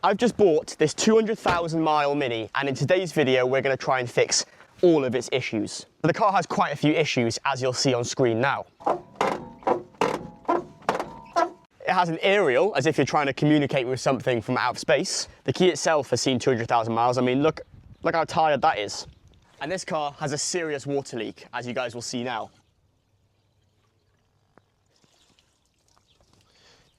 I've just bought this 200,000 mile Mini, and in today's video we're going to try and fix all of its issues. The car has quite a few issues, as you'll see on screen now. It has an aerial, as if you're trying to communicate with something from out of space. The key itself has seen 200,000 miles. I mean, look how tired that is. And this car has a serious water leak, as you guys will see now.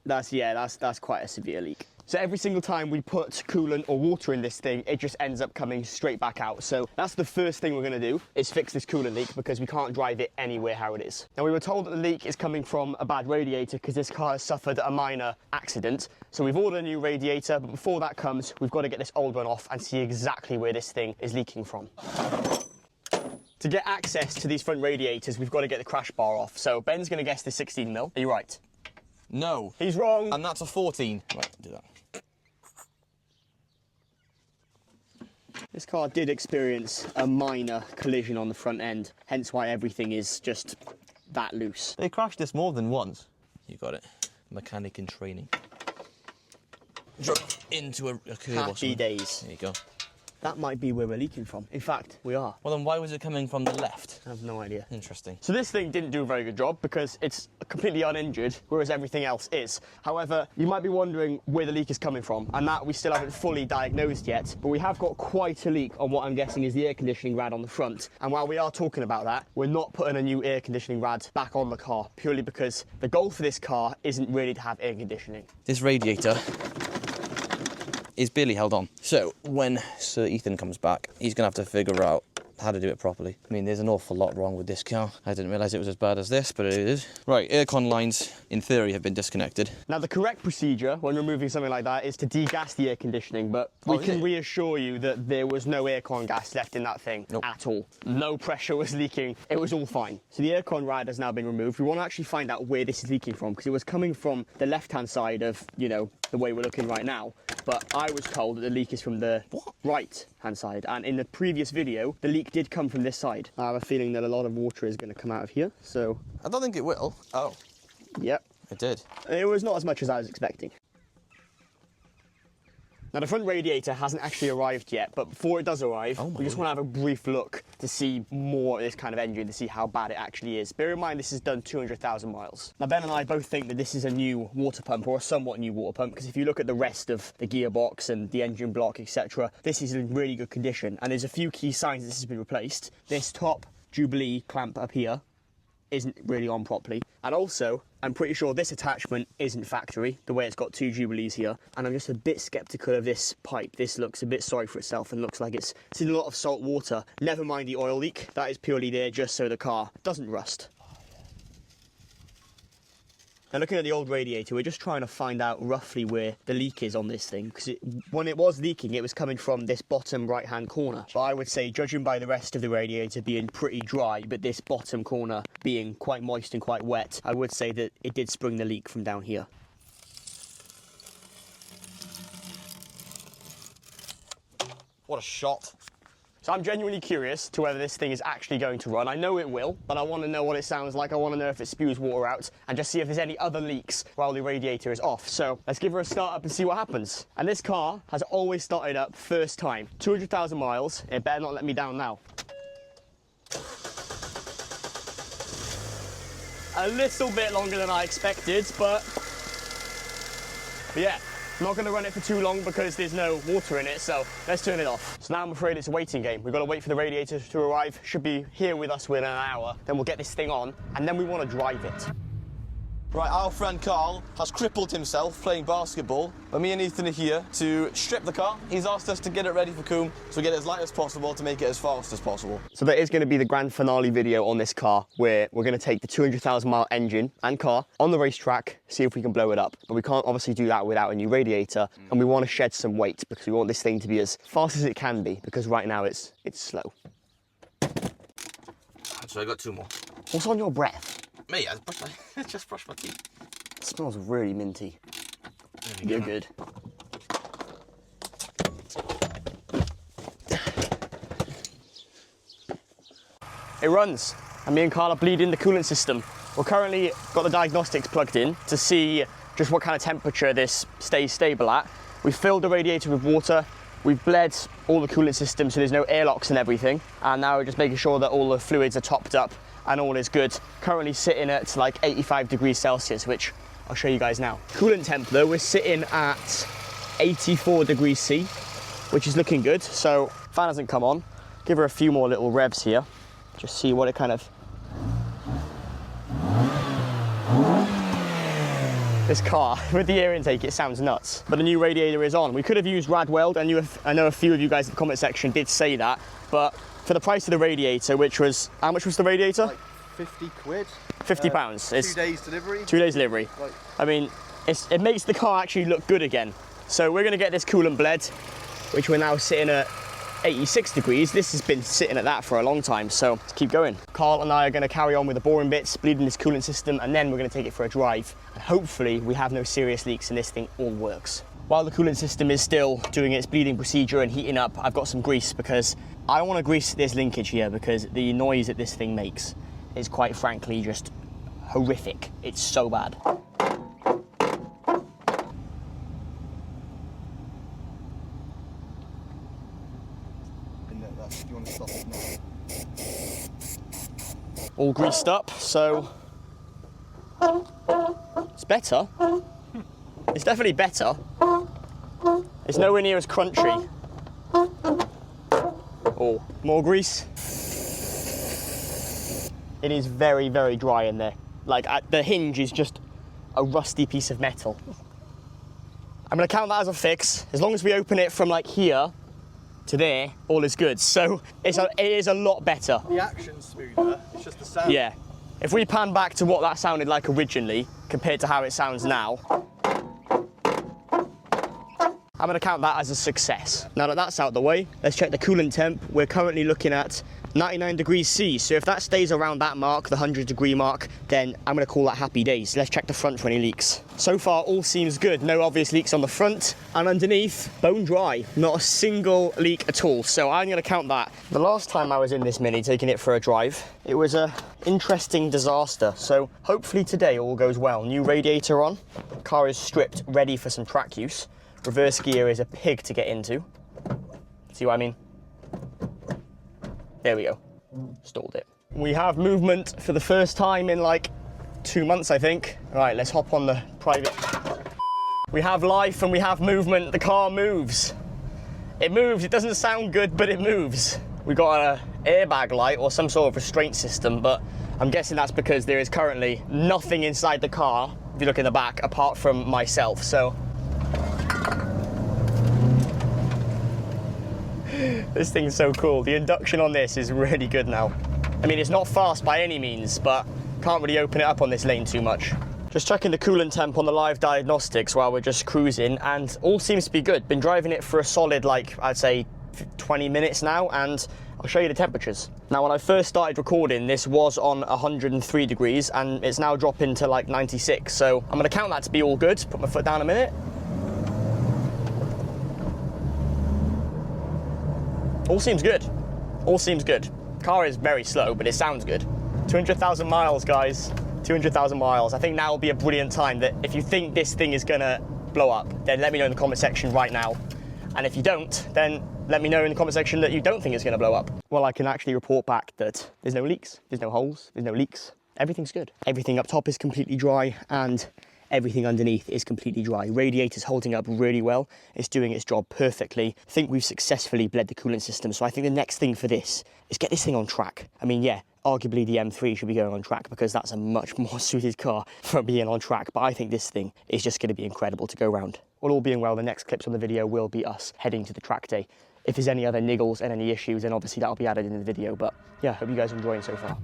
That's quite a severe leak. So every single time we put coolant or water in this thing, it just ends up coming straight back out. So that's the first thing we're going to do, is fix this coolant leak, because we can't drive it anywhere how it is. Now, we were told that the leak is coming from a bad radiator because this car has suffered a minor accident. So we've ordered a new radiator, but before that comes, we've got to get this old one off and see exactly where this thing is leaking from. To get access to these front radiators, we've got to get the crash bar off. So Ben's going to guess the 16 mil. Are you right? No. He's wrong. And that's a 14. Right, do that. This car did experience a minor collision on the front end, hence why everything is just that loose. They crashed this more than once. You got it. Mechanic in training. Drove into a curb or something. Happy days. There you go. That might be where we're leaking from. In fact, we are. Well, then why was it coming from the left? I have no idea. Interesting. So this thing didn't do a very good job because it's completely uninjured, whereas everything else is. However, you might be wondering where the leak is coming from, and that we still haven't fully diagnosed yet, but we have got quite a leak on what I'm guessing is the air conditioning rad on the front. And while we are talking about that, we're not putting a new air conditioning rad back on the car, purely because the goal for this car isn't really to have air conditioning. This radiator is barely held on. So when Sir Ethan comes back, he's gonna have to figure out how to do it properly. I mean, there's an awful lot wrong with this car. I didn't realise it was as bad as this, but it is. Right, aircon lines, in theory, have been disconnected. Now, the correct procedure when removing something like that is to degas the air conditioning, but we can reassure you that there was no aircon gas left in that thing at all. No pressure was leaking. It was all fine. So the aircon rad has now been removed. We want to actually find out where this is leaking from, because it was coming from the left-hand side of, you know, the way we're looking right now. But I was told that the leak is from the right-hand side. And in the previous video, the leak did come from this side. I have a feeling that a lot of water is going to come out of here, so... I don't think it will. Oh. Yep. It did. It was not as much as I was expecting. Now, the front radiator hasn't actually arrived yet, but before it does arrive, we just want to have a brief look to see more of this kind of engine, to see how bad it actually is. Bear in mind, this has done 200,000 miles. Now, Ben and I both think that this is a new water pump, or a somewhat new water pump, because if you look at the rest of the gearbox and the engine block, etc., this is in really good condition. And there's a few key signs that this has been replaced. This top Jubilee clamp up here isn't really on properly, and also I'm pretty sure this attachment isn't factory, the way it's got two Jubilees here, and I'm just a bit skeptical of this pipe. This looks a bit sorry for itself and looks like it's seen a lot of salt water. Never mind the oil leak, that is purely there just so the car doesn't rust. Now, looking at the old radiator, we're just trying to find out roughly where the leak is on this thing, because when it was leaking, it was coming from this bottom right-hand corner. But I would say, judging by the rest of the radiator being pretty dry, but this bottom corner being quite moist and quite wet, I would say that it did spring the leak from down here. What a shot. So I'm genuinely curious to whether this thing is actually going to run. I know it will, but I want to know what it sounds like. I want to know if it spews water out, and just see if there's any other leaks while the radiator is off. So let's give her a start up and see what happens. And this car has always started up first time. 200,000 miles, it better not let me down now. A little bit longer than I expected, but yeah. I'm not going to run it for too long because there's no water in it, so let's turn it off. So now I'm afraid it's a waiting game. We've got to wait for the radiator to arrive. Should be here with us within an hour. Then we'll get this thing on, and then we want to drive it. Right, our friend Carl has crippled himself playing basketball, but me and Ethan are here to strip the car. He's asked us to get it ready for Coombe, so we get it as light as possible to make it as fast as possible. So there is going to be the grand finale video on this car, where we're going to take the 200,000 mile engine and car on the racetrack, see if we can blow it up. But we can't obviously do that without a new radiator, and we want to shed some weight because we want this thing to be as fast as it can be, because right now it's slow. So I got two more. What's on your breath? Me, I just brushed my teeth. It smells really minty. You're good. It runs, and me and Carl are bleeding the coolant system. We're currently got the diagnostics plugged in to see just what kind of temperature this stays stable at. We filled the radiator with water. We've bled all the coolant system so there's no airlocks and everything. And now we're just making sure that all the fluids are topped up and all is good. Currently sitting at like 85 degrees Celsius, which I'll show you guys now. Coolant temp though, we're sitting at 84 degrees C, which is looking good. So fan hasn't come on. Give her a few more little revs here. Just see what it kind of... This car, with the air intake, it sounds nuts. But the new radiator is on. We could have used rad weld. I know a few of you guys in the comment section did say that, but for the price of the radiator, which was, how much was the radiator? Like 50 quid. 50 pounds. It's 2 days delivery. 2 days delivery. Like, I mean, it makes the car actually look good again. So we're gonna get this coolant bled, which we're now sitting at 86 degrees. This has been sitting at that for a long time, so let's keep going. Carl and I are going to carry on with the boring bits, bleeding this coolant system, and then we're going to take it for a drive. And hopefully we have no serious leaks and this thing all works. While the coolant system is still doing its bleeding procedure and heating up, I've got some grease because I don't want to grease this linkage here because the noise that this thing makes is quite frankly just horrific. It's so bad. you want to stop it now. All greased up, so it's better. It's definitely better. It's nowhere near as crunchy. Oh, more grease. It is very, very dry in there. Like, the hinge is just a rusty piece of metal. I'm gonna count that as a fix. As long as we open it from like here to there, all is good. So it is a lot better. The action's smoother, it's just the sound. Yeah. If we pan back to what that sounded like originally, compared to how it sounds now, I'm gonna count that as a success. Now that that's out the way, let's check the coolant temp. We're currently looking at 99 degrees C, so if that stays around that mark, the 100-degree mark, then I'm gonna call that happy days. Let's check the front for any leaks. So far, all seems good. No obvious leaks on the front, and underneath, bone dry. Not a single leak at all, so I'm gonna count that. The last time I was in this Mini, taking it for a drive, it was a interesting disaster, so hopefully today all goes well. New radiator on, car is stripped, ready for some track use. Reverse gear is a pig to get into. See what I mean? There we go, stalled it. We have movement for the first time in like 2 months, I think. All right, let's hop on the private. We have life and we have movement. The car moves. It moves, it doesn't sound good, but it moves. We got an airbag light or some sort of restraint system, but I'm guessing that's because there is currently nothing inside the car, if you look in the back, apart from myself, so. This thing's so cool. The induction on this is really good now. I mean, it's not fast by any means, but can't really open it up on this lane too much. Just checking the coolant temp on the live diagnostics while we're just cruising, and all seems to be good. Been driving it for a solid, like, I'd say 20 minutes now, and I'll show you the temperatures. Now, when I first started recording, this was on 103 degrees, and it's now dropping to like 96. So I'm gonna count that to be all good. Put my foot down a minute. All seems good. All seems good. Car is very slow, but it sounds good. 200,000 miles, guys. 200,000 miles. I think now will be a brilliant time that if you think this thing is gonna blow up, then let me know in the comment section right now. And if you don't, then let me know in the comment section that you don't think it's gonna blow up. Well, I can actually report back that there's no leaks, there's no holes, there's no leaks. Everything's good. Everything up top is completely dry, and everything underneath is completely dry. Radiator's holding up really well. It's doing its job perfectly. I think we've successfully bled the coolant system, so I think the next thing for this is get this thing on track. I mean, yeah, arguably the M3 should be going on track because that's a much more suited car for being on track, but I think this thing is just gonna be incredible to go round. Well, all being well, the next clips on the video will be us heading to the track day. If there's any other niggles and any issues, then obviously that'll be added in the video, but yeah, hope you guys are enjoying so far.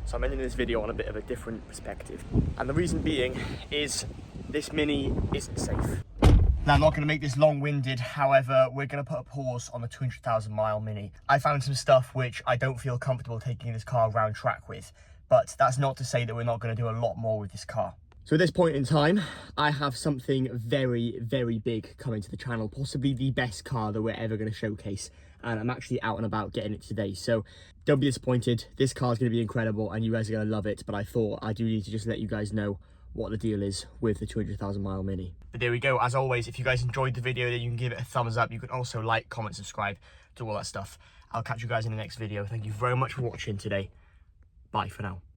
So I'm ending this video on a bit of a different perspective. And the reason being is this Mini isn't safe. Now, I'm not gonna make this long-winded, however, we're gonna put a pause on the 200,000 mile Mini. I found some stuff which I don't feel comfortable taking this car around track with, but that's not to say that we're not gonna do a lot more with this car. So at this point in time, I have something very, very big coming to the channel, possibly the best car that we're ever gonna showcase. And I'm actually out and about getting it today. So don't be disappointed. This car is going to be incredible and you guys are going to love it. But I thought I do need to just let you guys know what the deal is with the 200,000 mile Mini. But there we go. As always, if you guys enjoyed the video, then you can give it a thumbs up. You can also like, comment, subscribe, do all that stuff. I'll catch you guys in the next video. Thank you very much for watching today. Bye for now.